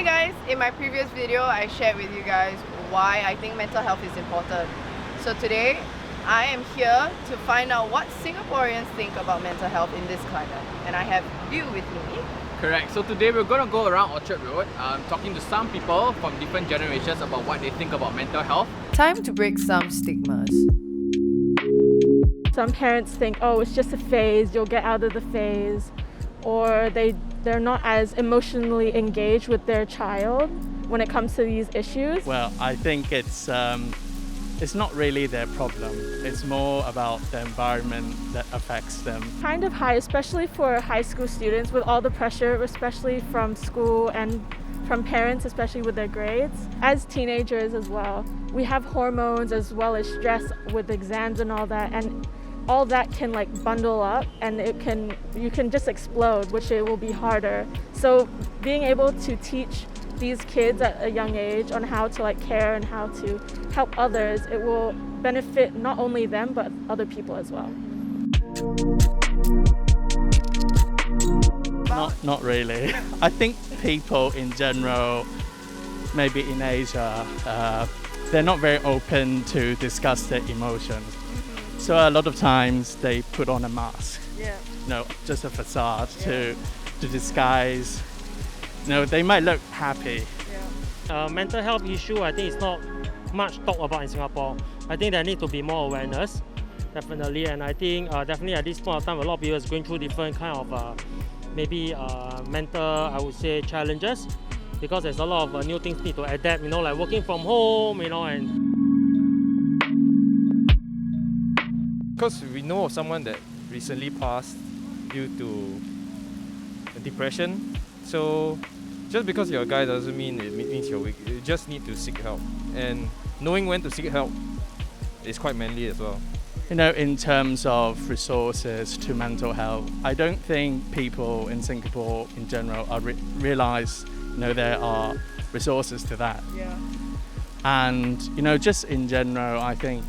Hi guys, in my previous video I shared with you guys why I think mental health is important. So today I am here to find out what Singaporeans think about mental health in this climate, and I have you with me. Correct. So today we're going to go around Orchard Road talking to some people from different generations about what they think about mental health. Time to break some stigmas. Some parents think, oh, it's just a phase, you'll get out of the phase, or they're not as emotionally engaged with their child when it comes to these issues. Well, I think it's not really their problem. It's more about the environment that affects them. Kind of high, especially for high school students with all the pressure, especially from school and from parents, especially with their grades. As teenagers as well, we have hormones as well as stress with exams and all that, and all that can like bundle up, and you can just explode, which it will be harder. So being able to teach these kids at a young age on how to like care and how to help others, it will benefit not only them but other people as well. Not really. I think people in general, maybe in Asia, they're not very open to discuss their emotions. So a lot of times they put on a mask. Yeah. Just a facade to disguise. They might look happy. Mental health issue, I think it's not much talked about in Singapore. I think there need to be more awareness, definitely. And I think definitely at this point of time, a lot of people is going through different kind of mental, I would say, challenges, because there's a lot of new things need to adapt. Like working from home, and. Because we know of someone that recently passed due to depression. So just because you're a guy doesn't mean it means you're weak. You just need to seek help. And knowing when to seek help is quite manly as well. In terms of resources to mental health, I don't think people in Singapore in general realise there are resources to that. Yeah. And just in general, I think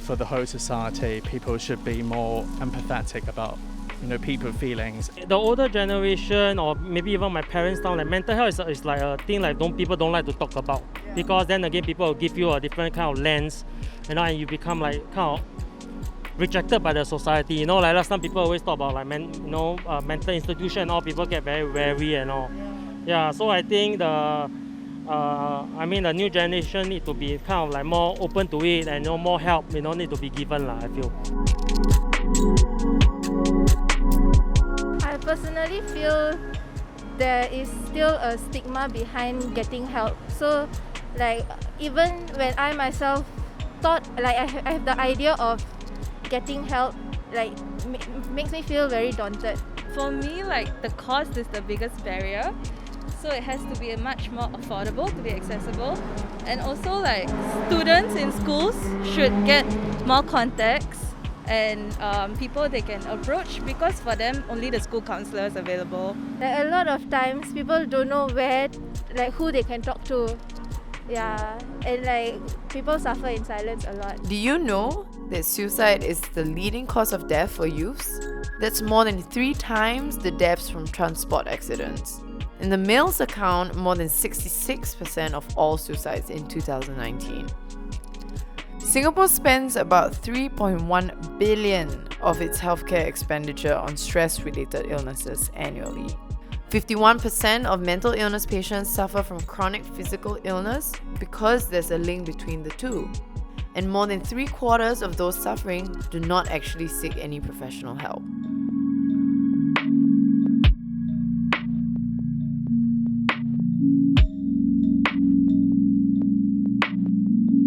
for the whole society, people should be more empathetic about people's feelings. The older generation, or maybe even my parents now, like mental health is like a thing like people don't like to talk about, because then again people will give you a different kind of lens, and you become like kind of rejected by the society. Like last time people always talk about like mental institution, and all people get very wary and all. Yeah, so I think the new generation need to be kind of like more open to it, and more help need to be given, I feel. I personally feel there is still a stigma behind getting help. So like even when I myself thought like I have the idea of getting help, like makes me feel very daunted. For me, like the cost is the biggest barrier. So it has to be much more affordable, to be accessible. And also like students in schools should get more contacts and people they can approach, because for them only the school counsellor is available. Like a lot of times people don't know who they can talk to. Yeah, and like people suffer in silence a lot. Do you know that suicide is the leading cause of death for youths? That's more than 3 times the deaths from transport accidents. In the males account, more than 66% of all suicides in 2019. Singapore spends about 3.1 billion of its healthcare expenditure on stress-related illnesses annually. 51% of mental illness patients suffer from chronic physical illness because there's a link between the two. And more than 3/4 of those suffering do not actually seek any professional help.